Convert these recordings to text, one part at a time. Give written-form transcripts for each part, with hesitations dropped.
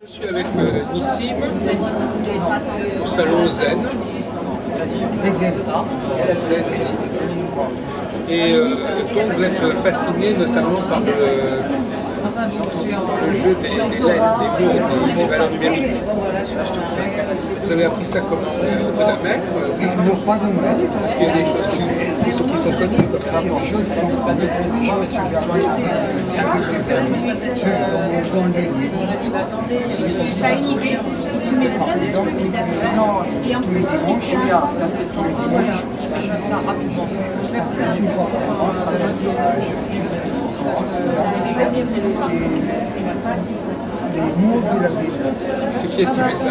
Je suis avec Nissim au salon Zen. Zen. Et donc vous êtes fasciné notamment par le jeu des lettres, des mots, des valeurs numériques. Vous avez appris ça comment? De la maître? Non, pas de maître. Parce qu'il y a des choses qui sont connues. Il y a des choses qui sont connues, c'est des choses que j'ai apprises avec des amis, dans des livres. C'est des livres comme ça. Par exemple, tous les dimanches, je sais, une fois par mois, j'assiste à une conférence où je cherche les mots de la Bible. C'est qui est-ce qui fait ça?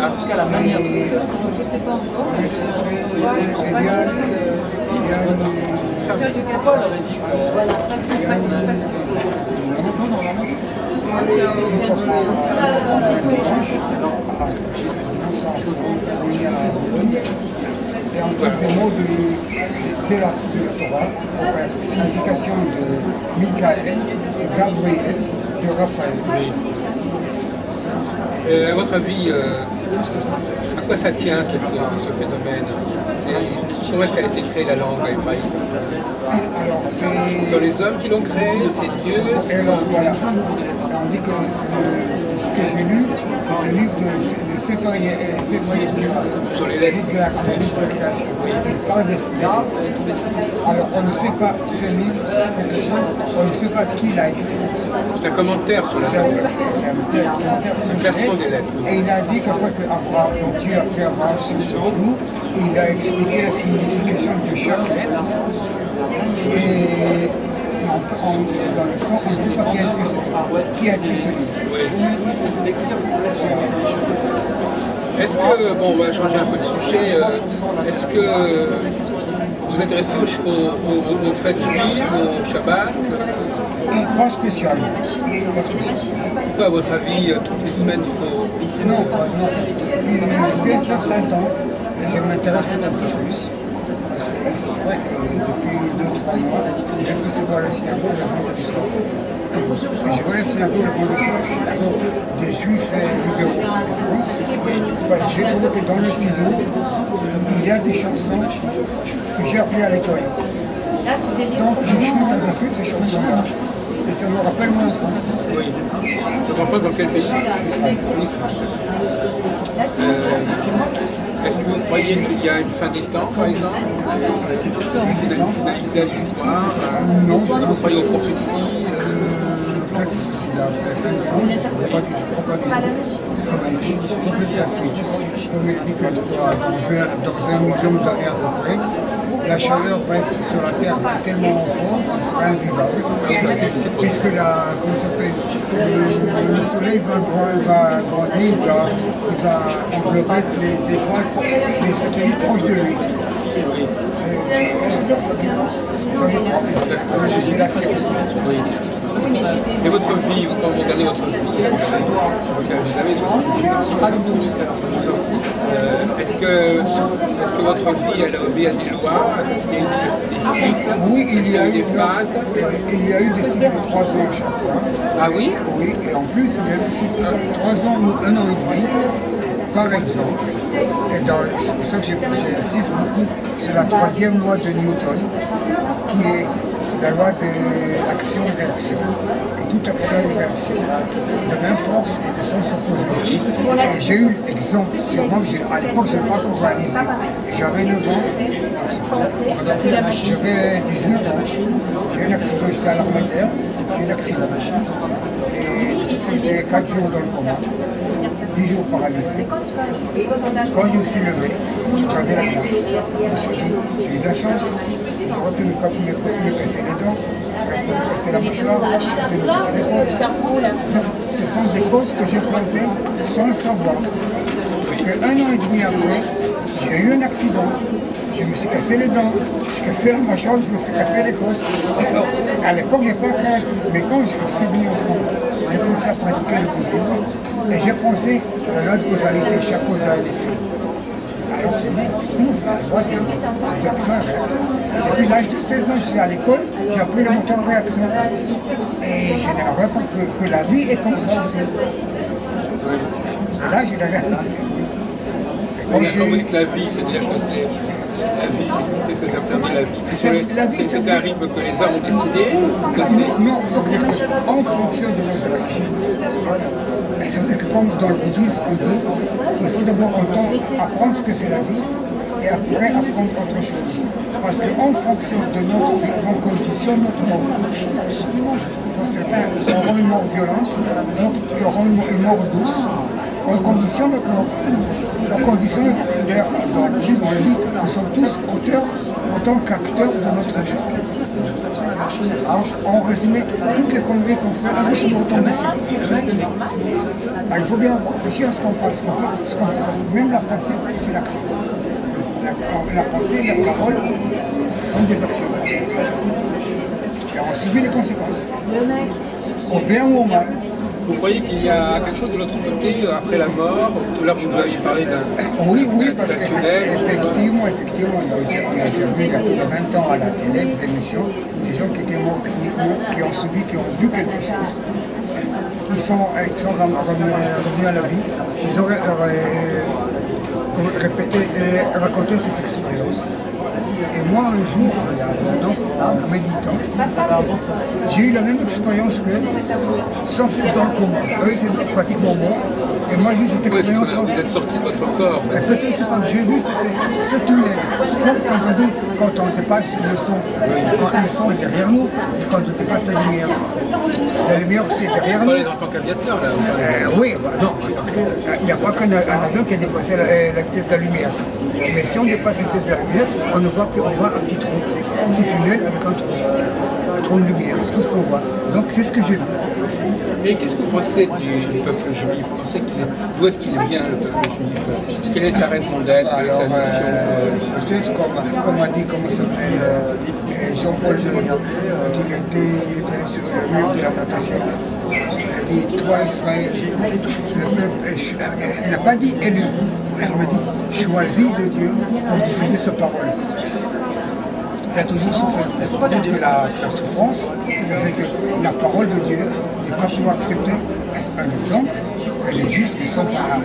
Et on trouve des mots de la Torah, signification de Michael, de Gabriel, de Raphaël. À votre avis, à quoi ça tient ce phénomène? Comment est-ce qu'a été créée la langue hébraïque? Alors, ce sont les hommes qui l'ont créée, c'est Dieu, c'est alors, voilà. On dit que ce que j'ai lu, c'est le livre de Sefer Yetzirah, sur les le lettres. livre de la création. Il parle des lettres. Alors, on ne sait pas ce livre, on ne sait pas qui l'a écrit. C'est un commentaire sur la C'est un commentaire sur les version des lettres. lettres. Et il a dit qu'après que Abraham, donc Dieu a pris Abraham sur ses genoux, il a expliqué la signification de chaque lettre. Et dans le fond, on ne sait pas qui a écrit ce livre. Oui. Est-ce que, bon, on va changer un peu de sujet, est-ce que vous vous intéressez aux fêtes juives, au Shabbat? Pas spécialement. Pourquoi, à votre avis, toutes les semaines, il faut... Non, depuis un certain temps, je m'intéresse peut-être un peu plus. Parce que c'est vrai que depuis 2-3 mois, j'ai pu se voir à la synagogue le vendredi soir. Je vois la synagogue le vendredi soir, la synagogue des Juifs libéraux de France, parce que j'ai trouvé que dans le studio, il y a des chansons que j'ai apprises à l'école. Donc je chante avec eux ces chansons-là. Et ça me rappelle mon enfance. Oui. Votre enfance dans quel pays? Israël. Est-ce que vous croyez qu'il y a une fin des temps, par exemple? Une finalité à l'histoire? Non, est-ce que vous croyez aux prophéties? Quelle prophétie de la fin du monde? Je ne crois pas du tout. Je peux la science. Comme il dit que dans 1 million d'années à peu près, la chaleur va être sur la Terre tellement fort, ce sera invivable. Puisque le soleil va grandir, il va englober les satellites proches de lui. C'est ça que je pense. C'est la science. Et votre vie, quand vous regardez votre vie, vous avez 72. Est-ce que votre vie, elle a obéi à des lois? Est-ce qu'il y a eu des cycles? Oui, il y a eu des phases. Il y a eu des cycles de 3 ans chaque fois. Ah oui? Oui, et en plus, il y a eu des cycles de 3 ans ou 1 an et demi, par exemple. Et c'est pour ça que j'insiste beaucoup sur la 3e loi de Newton, qui est la loi de l'action-réaction, que toute action est une réaction, de même force et de sens opposé. Et j'ai eu l'exemple sur moi, à l'époque je n'ai pas encore réalisé. J'avais 9 ans, j'avais 19 ans, j'ai eu un accident, j'étais à l'armée de l'air, j'ai eu un accident. Et c'est ça que j'étais 4 jours dans le coma, 10 jours paralysé. Quand je me suis levé, je regardais la classe. Je me suis dit, j'ai eu de la chance. J'aurais pu me casser les dents, j'aurais pu me casser la mâchoire, j'aurais pu me casser les côtes. Donc, ce sont des causes que j'ai plantées sans le savoir. Parce qu'un an et demi après, j'ai eu un accident. Je me suis cassé les dents, je me suis cassé la mâchoire, je me suis cassé les côtes. Alors, à l'époque, je n'ai pas craint. Mais quand je suis venu en France, j'ai commencé à pratiquer le bouddhisme. Et j'ai pensé à la loi de causalité, chaque cause a un effet. Alors c'est vrai, effectivement, c'est la loi d'action et réaction. Depuis l'âge de 16 ans, je suis à l'école, j'ai appris le moteur de réaction. Et je n'aimerais pas que la vie est comme ça aussi. Et là, je l'ai réalisé. Quand vous dites la vie, c'est-à-dire que c'est la vie, qu'est-ce que ça veut dire la vie? La vie, c'est un rythme que les hommes ont décidé? Non, ça veut dire qu'en fonction de nos actions. Ça veut dire que comme dans le bouddhisme, on dit il faut d'abord apprendre ce que c'est la vie et après apprendre autre chose. Parce qu'en fonction de notre vie, on conditionne notre mort. Pour certains, ils auront une mort violente, donc ils auront une mort douce. On conditionne notre mort. On conditionne, d'ailleurs, dans le bouddhisme, on dit nous sommes tous auteurs autant qu'acteurs de notre vie. Donc, en résumé, toutes les conneries qu'on fait, un jour ça nous retombe dessus. Il faut bien réfléchir à ce qu'on fait, parce que même la pensée est une action. La pensée et la parole sont des actions. Et on subit les conséquences, au bien ou au mal. Vous croyez qu'il y a quelque chose de l'autre côté, après la mort? Tout à l'heure, vous aviez parlé d'un... Oui, parce qu'effectivement, on a déjà vu il y a plus de 20 ans à la télé des émissions, des gens qui étaient morts cliniquement, qui ont subi, qui ont vu quelque chose, qui sont revenus à la vie, ils auraient raconté cette expérience. Et moi, un jour, il y a longtemps, en méditant, j'ai eu la même expérience que sans être dans le coma. Eux, c'est pratiquement mort. Et moi, j'ai eu cette expérience. Vous êtes sorti de votre corps. Peut-être, c'est pas que j'ai vu, c'était ce tunnel. Quand on dépasse le son, le son est derrière nous, quand on dépasse la lumière c'est derrière nous. Vous en tant qu'aviateur, là. Oui, non. Il n'y a pas qu'un avion qui a dépassé la vitesse de la lumière. Mais si on dépasse la vitesse de la lumière, on ne voit plus, on voit un petit trou, un petit tunnel avec un trou de lumière, c'est tout ce qu'on voit. Donc c'est ce que j'ai vu. Et qu'est-ce que vous pensez du peuple juif? Vous pensez d'où est-ce qu'il vient, le peuple juif? Quelle est sa raison d'être? Quelle est sa mission? Peut-être comme a dit, comment s'appelle, Jean-Paul II, quand il était sur le mur de la plantation, il a dit, toi Israël, le peuple, il n'a pas dit élu, il a dit choisi de Dieu pour diffuser sa parole. Il a toujours souffert, parce que peut-être que la souffrance, c'est que la parole de Dieu n'est pas toujours acceptée. Un exemple, que les Juifs ne sont pas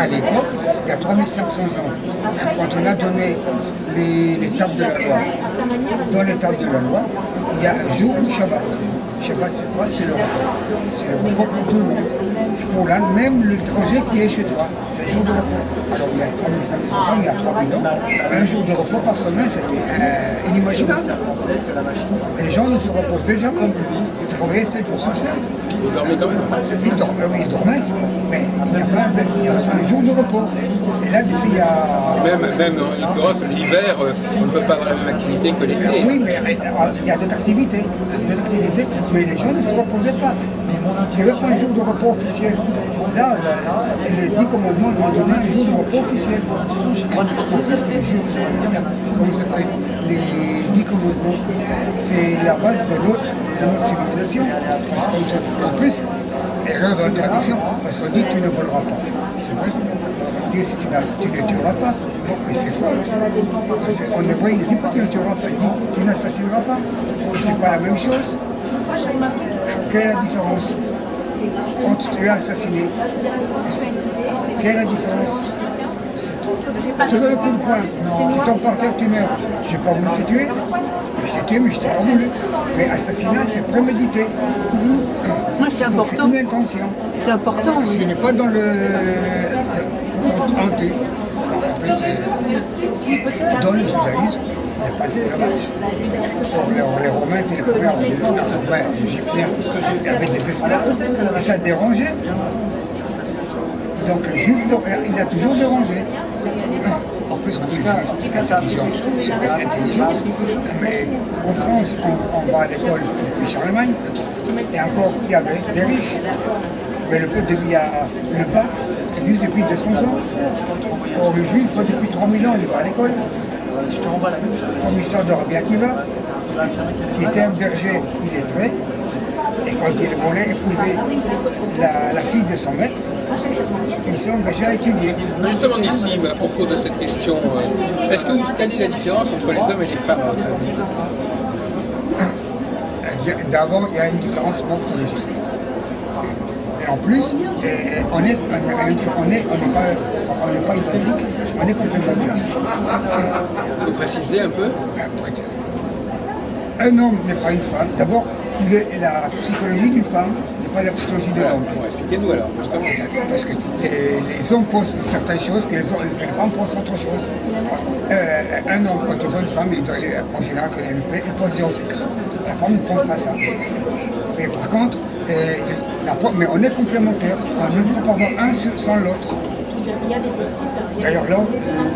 à l'époque, il y a 3500 ans, quand on a donné les tables de la loi, dans les tables de la loi, il y a un jour du Shabbat. Shabbat, c'est quoi? C'est le repos. C'est le repos pour tout le monde. Pour là, même l'étranger qui est chez toi, c'est un jour de repos. Alors il y a 3500 ans, il y a 3000 ans, un jour de repos par semaine, c'était inimaginable. Les gens ne se reposaient jamais. Ils se réveillaient 7 jours sur 7. Vous dormez quand même? Ils dormaient, mais il n'y a pas un jour de repos. Et là, depuis il y a... Même en l'occurrence, l'hiver, on ne peut pas avoir la même activité que l'été. Oui, mais il y a d'autres activités, mais les gens ne se reposaient pas. Il n'y avait pas un jour de repos officiel. Là, les 10 commandements ont donné un jour de repos officiel. En plus que les jours, comment ça s'appelle, les 10 commandements, c'est la base de notre civilisation. Parce qu'en plus, erreur dans la traduction, parce qu'on dit tu ne voleras pas. C'est vrai. On dit si tu ne tueras pas. Non, mais c'est faux. En hébreu, il ne dit pas tu ne tueras pas, il dit tu n'assassineras pas. Et c'est pas la même chose. Quelle est la différence entre tuer et assassiner? Quelle est la différence? Tu donnes le coup de poing, tu tombes par terre, tu meurs. Je n'ai pas voulu te tuer, je t'ai tué, mais je ne t'ai pas voulu. Mais assassinat, c'est prémédité. C'est important. C'est une intention. C'est important. Parce qu'il n'est pas dans le hanté. Dans le judaïsme, il n'y a pas d'esclavage. Or, les Romains étaient les premiers avec des esclaves. Les Égyptiens avaient des esclaves. Et ça dérangeait. Donc le juif, il a toujours dérangé. En plus, on dit le juif intelligent. Je ne sais pas si c'est intelligence, mais en France, on va à l'école depuis Charlemagne, et encore, il y avait des riches. Mais le peuple il y a le bac existe depuis 200 ans. Or, le juif, depuis 3000 ans, il va à l'école. Comme l'histoire de Rabbi Akiva, qui était un berger illettré, et quand il voulait épouser la fille de son maître, il s'est engagé à étudier. Justement, Nissim, à propos de cette question, est-ce que vous quelle est la différence entre les hommes et les femmes à votre avis? D'abord, il y a une différence morphologique. Et en plus, on n'est pas identique, on est complémentaires. Vous précisez un peu? Un homme n'est pas une femme. D'abord, la psychologie d'une femme n'est pas la psychologie de l'homme. Bon, expliquez-nous alors, justement. Parce que les hommes pensent certaines choses que les femmes pensent autre chose. Un homme, quand il voit une femme, en général, quand elle lui plaît, il pense dire au sexe. La femme ne pense pas ça. Mais par contre, mais on est complémentaires. On ne peut pas avoir un sans l'autre. D'ailleurs, l'homme,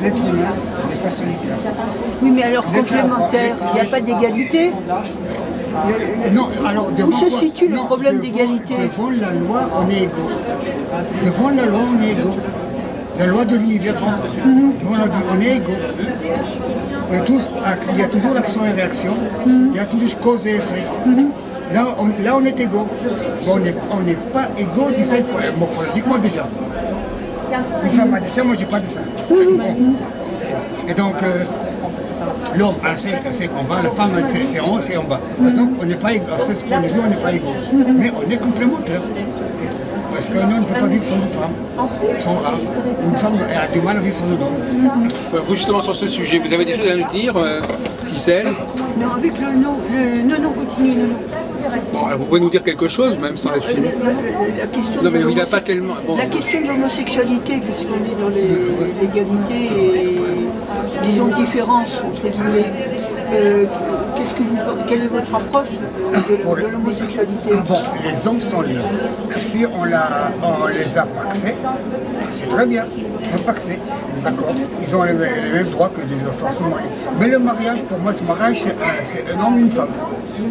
l'être humain n'est pas solidaire. Oui, mais alors complémentaire, il n'y a pas d'égalité. Non, alors Où se situe le problème d'égalité? Devant la loi, on est égaux. Devant la loi, on est égaux. La loi de l'univers, devant la loi, on est égaux. Il y a toujours l'action et réaction, il y a toujours cause et effet. Là, on est égaux. Bon, on n'est pas égaux du fait, morphologiquement déjà. Une femme a des seins, moi j'ai pas de seins. Et donc, l'homme a ses combats, la femme c'est en haut, c'est en bas. Donc on n'est pas égaux, à ce point de vue on n'est pas égaux. Mais on est complémentaires. Parce qu'un homme ne peut pas vivre sans une femme, sans rare. Ou une femme a du mal à vivre sans un homme. Vous justement sur ce sujet, vous avez des choses à nous dire, Gisèle? Non, avec le non, continue, non. Bon, alors vous pouvez nous dire quelque chose, même sans être filmé? La question Non, mais de il n'a pas tellement... Bon, la question de l'homosexualité, puisqu'on est dans l'égalité et, disons, différence, entre guillemets. Quelle est votre approche de l'homosexualité? Bon, les hommes sont libres. Si on les a paxés, c'est très bien. Ils sont paxés, d'accord. Ils ont les mêmes droits que des autres, forcément. Mais le mariage, pour moi, ce mariage, c'est un homme et une femme.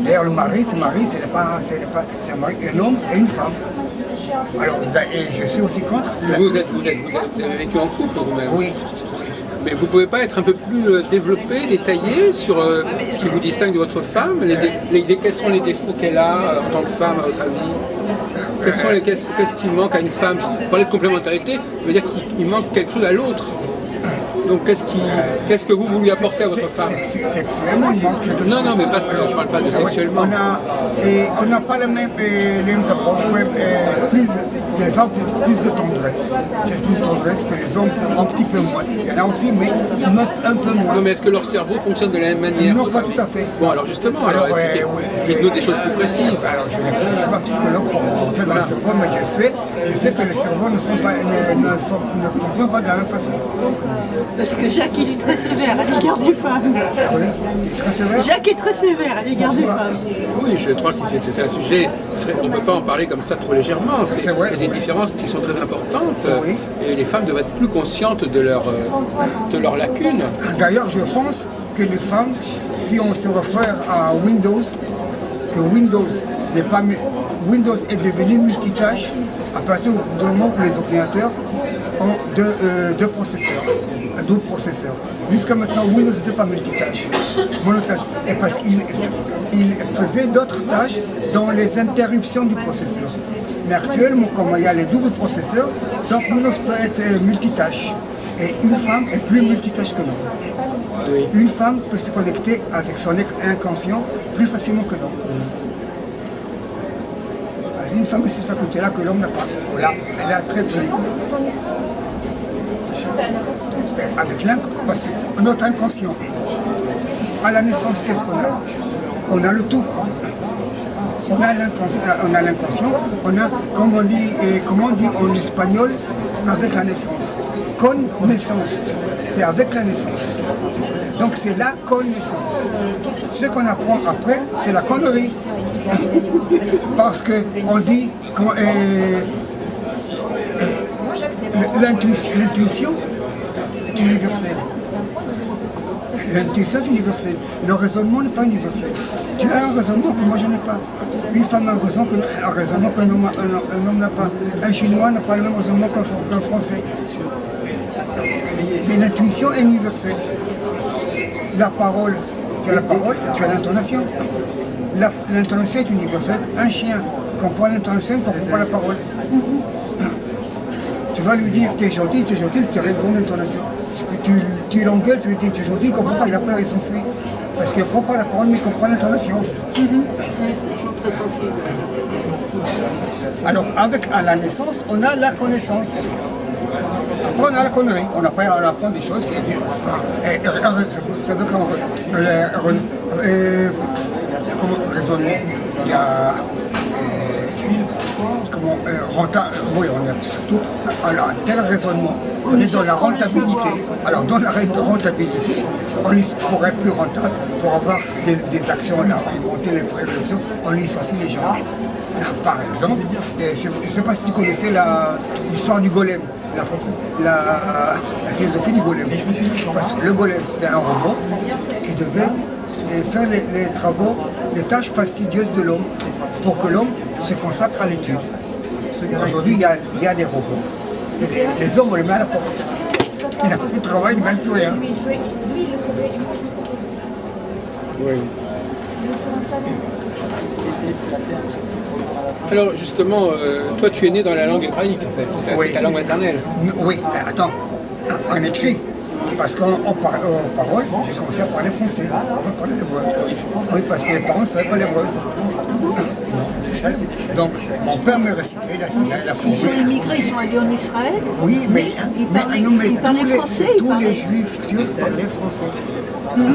D'ailleurs, le mari, c'est un homme et une femme. Alors, et je suis aussi contre... vous avez vécu en couple vous-même? Oui. Mais vous ne pouvez pas être un peu plus développé, détaillé sur ce qui vous distingue de votre femme? Quels sont les défauts qu'elle a en tant que femme, à votre avis? Qu'est-ce qui manque à une femme? Vous parlez de complémentarité, ça veut dire qu'il manque quelque chose à l'autre. Donc qu'est-ce que vous lui apportez à votre femme? Sexuellement, il manque quelque chose. Non, mais parce que je ne parle pas de sexuellement. On n'a pas les mêmes approches, les femmes ont plus de tendresse. J'ai plus de tendresse que les hommes, un petit peu moins. Il y en a aussi, mais un peu moins. Non, mais est-ce que leur cerveau fonctionne de la même manière? Non, pas tout à fait. Bon, alors justement, expliquez-nous des choses plus précises. Alors, je ne suis pas psychologue pour rentrer dans le cerveau, mais je sais que les cerveaux ne fonctionnent pas de la même façon. Parce que Jacques, il est très sévère à l'égard des femmes. Oui, très sévère. Jacques est très sévère à l'égard des femmes. Oui, je crois que c'est un sujet, on ne peut pas en parler comme ça trop légèrement. C'est vrai. Il y a des différences qui sont très importantes. Oui. Et les femmes doivent être plus conscientes de leurs lacunes. D'ailleurs, je pense que les femmes, si on se réfère à Windows, que Windows est devenu multitâche à partir du moment où les ordinateurs ont deux processeurs, un double processeur. Jusqu'à maintenant, Windows n'était pas multitâche, monotâche, et parce qu'il faisait d'autres tâches dans les interruptions du processeur. Mais actuellement, comme il y a les doubles processeurs, donc Windows peut être multitâche. Et une femme est plus multitâche que l'homme. Oui. Une femme peut se connecter avec son être inconscient plus facilement que l'homme. Une femme a cette faculté-là que l'homme n'a pas. Elle a très peu. Parce que notre inconscient, à la naissance, qu'est-ce qu'on a? On a le tout. On a l'inconscient, on a, comme on dit en espagnol, avec la naissance. Connaissance, c'est avec la naissance. Donc c'est la connaissance. Ce qu'on apprend après, c'est la connerie. Parce qu'on dit l'intuition est universelle. L'intuition est universelle. Le raisonnement n'est pas universel. Tu as un raisonnement que moi je n'ai pas. Une femme a un raisonnement qu'un homme n'a pas. Un Chinois n'a pas le même raisonnement qu'un Français. Mais l'intuition est universelle. La parole, tu as l'intonation. L'intonation est universelle. Un chien comprend l'intonation, ne comprend pas la parole. Tu vas lui dire t'es gentil, tu as une bonne intonation. Tu l'engueules, tu lui dis tu es gentil, il ne comprend pas, il a peur, il s'enfuit. Parce qu'il ne comprend pas la parole, mais il comprend l'intonation. Alors, à la naissance, on a la connaissance. Après, on a la connerie. On apprend des choses qui ça veut comment raisonner. Il y a rentable. Oui, on a surtout alors, tel raisonnement. On est dans la rentabilité. Alors, dans la rentabilité, pour être plus rentable, pour avoir des actions, là, monter les frais d'actions, on licencie les gens. Là, par exemple, je ne sais pas si tu connaissais l'histoire du golem, la philosophie du golem. Parce que le golem, c'était un robot qui devait faire les travaux, les tâches fastidieuses de l'homme, pour que l'homme se consacre à l'étude. Aujourd'hui, il y a des robots. Les hommes, on les met à la porte. Il n'a plus de travail, il ne gagne plus rien. Oui. Alors justement, toi tu es né dans la langue hébraïque en fait, c'est ta langue maternelle. Oui, attends, en écrit, parce qu'en parole, j'ai commencé à parler français, avant de parler l'hébreu. Oui, parce que les parents ne savaient pas l'hébreu. Donc, mon père me récitait la Sina et la fourmi. Ils ont immigré, ils sont allés en Israël. Oui, mais tous les juifs turcs parlaient français.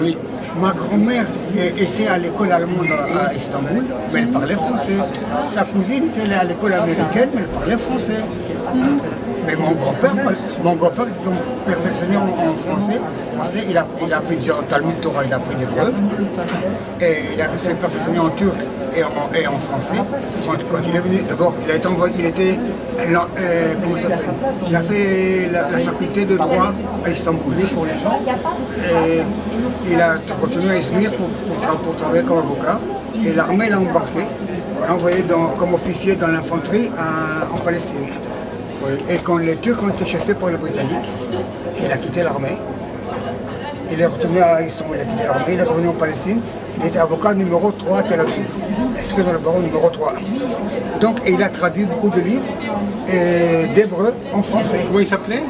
Oui. Ma grand-mère était à l'école allemande à Istanbul, mais elle parlait français. Sa cousine était allée à l'école américaine, mais elle parlait français. Mais mon grand-père perfectionné en français. Il a appris déjà en Talmud Torah, il a appris l'hébreu. Et il s'est perfectionné en turc et en français. Quand il est venu, d'abord, il a été envoyé, comment ça s'appelle? Il a fait la faculté de droit à Istanbul. Et il a continué à Izmir pour travailler comme avocat. Et l'armée l'a embarqué. On l'a envoyé comme officier dans l'infanterie en Palestine. Et quand les Turcs ont été chassés par les Britanniques, il a quitté l'armée. Il est retourné à Istanbul, il a quitté l'armée, il est revenu en Palestine. Il était avocat numéro 3 à Tel Aviv. Est-ce que dans le barreau numéro 3? Donc, il a traduit beaucoup de livres d'hébreu en français. Comment il s'appelait?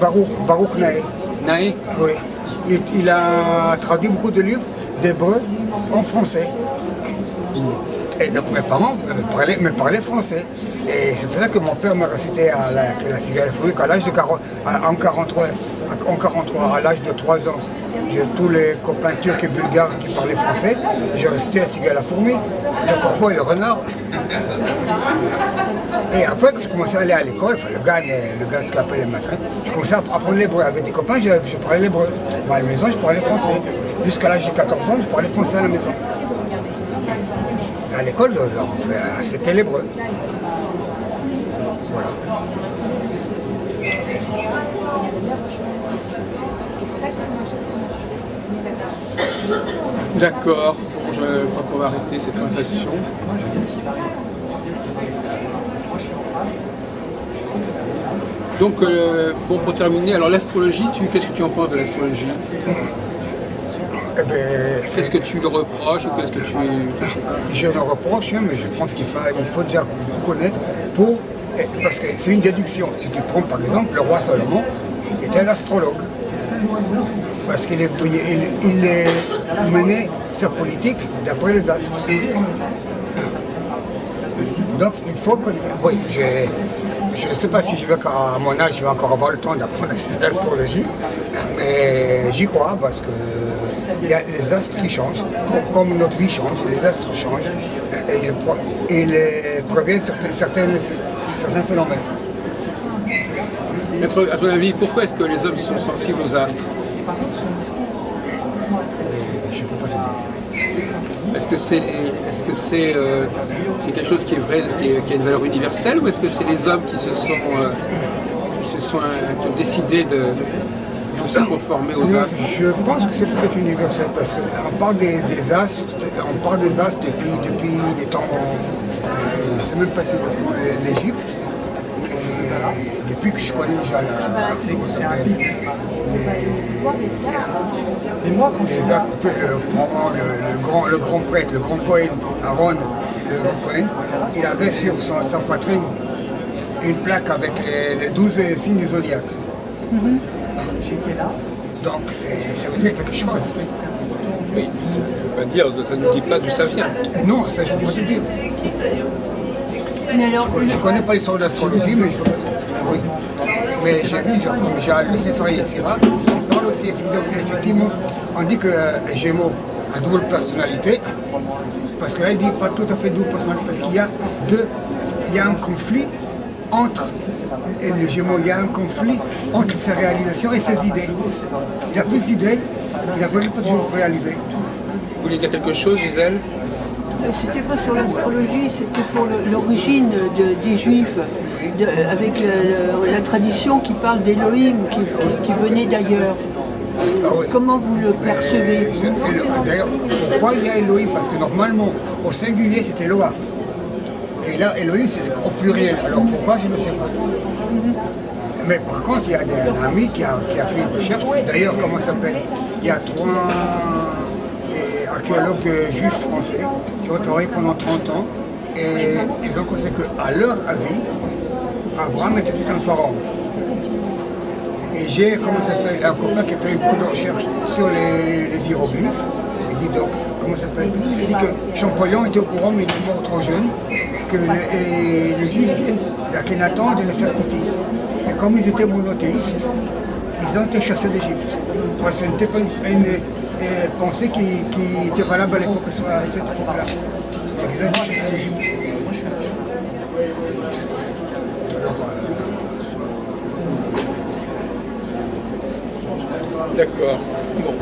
Baruch Naé. Naé? Oui. Il a traduit beaucoup de livres d'hébreu en français. Et donc mes parents me parlaient français. Et c'est pour ça que mon père me récitait à la cigale fourmi qu'à l'âge de 43, à l'âge de 3 ans, j'ai tous les copains turcs et bulgares qui parlaient français, j'ai récité la cigale à fourmi, le corbeau et le renard. Et après que je commençais à aller à l'école, enfin, le gars ce qu'il appelle le matin, je commençais à apprendre l'hébreu. Avec des copains, je parlais l'hébreu. À la maison, je parlais français. Jusqu'à l'âge de 14 ans, je parlais français à la maison. À l'école, c'était l'hébreu. Voilà. D'accord. Bon, je crois qu'on va arrêter cette conversation. Donc, bon, pour terminer, alors l'astrologie, qu'est-ce que tu en penses de l'astrologie? Qu'est-ce que tu le reproches ou qu'est-ce que tu... Je le reproche, mais je pense qu'il faut déjà connaître parce que c'est une déduction. Si tu prends par exemple le roi Salomon, était un astrologue. Parce qu'il menait sa politique d'après les astres. Donc il faut connaître. Oui, je ne sais pas si à mon âge, je vais encore avoir le temps d'apprendre l'astrologie, mais j'y crois parce que il y a les astres qui changent, comme notre vie change, les astres changent et ils préviennent certains phénomènes. À ton avis, pourquoi est-ce que les hommes sont sensibles aux astres? Je ne peux pas te dire. Est-ce que c'est quelque chose qui est vrai, qui a une valeur universelle, ou est-ce que c'est les hommes qui ont décidé de se conformer aux astres? Je pense que c'est peut-être universel parce qu'on parle des astres, depuis des temps, je ne sais même pas si c'est l'Égypte, depuis que je connais déjà les astres, le grand prêtre, le grand Cohen, Aaron, le grand Cohen, il avait sur sa poitrine une plaque avec les 12 signes du zodiaque. Donc ça veut dire quelque chose. Oui, ça ne veut pas dire, ça ne nous dit pas d'où ça vient. Non, ça je ne peux pas te dire. Mais alors, Je ne connais pas l'histoire de l'astrologie, mais oui. Mais j'ai vu, genre, comme j'ai le Sefer Yetzira, on parle aussi effectivement, on dit que les Gémeaux a double personnalité, parce que là il dit pas tout à fait double personnalité, parce qu'il y a il y a un conflit entre les Gémeaux, il y a un conflit entre ses réalisations et ses idées. Il a plus d'idées qu'il n'a pas toujours réalisées. Vous voulez dire quelque chose, Gisèle? c'était pas sur l'astrologie, c'était pour l'origine des Juifs, avec la tradition qui parle d'Élohim, qui venait d'ailleurs. Ah oui. Comment vous le percevez? D'ailleurs, pourquoi il y a Elohim? Parce que normalement, au singulier, c'était Eloah. Et là, Elohim, c'est au pluriel. Alors pourquoi, je ne sais pas. Mais par contre, il y a un ami qui a fait une recherche. D'ailleurs, comment ça s'appelle? Il y a 3 archéologues juifs français qui ont travaillé pendant 30 ans. Et ils ont constaté qu'à leur avis, Abraham était tout un pharaon. Et j'ai, comment ça s'appelle, un copain qui a fait beaucoup de recherches sur les hiéroglyphes. Il dit donc, comment ça s'appelle? Il dit que Champollion était au courant, mais il est mort trop jeune, que les Juifs viennent d'Akhenaton et de Nefertiti. Et comme ils étaient monothéistes, ils ont été chassés d'Égypte. Ce n'était pas une pensée qui était valable à l'époque, à cette époque-là. Donc ils ont été chassés d'Égypte. D'accord. Bon.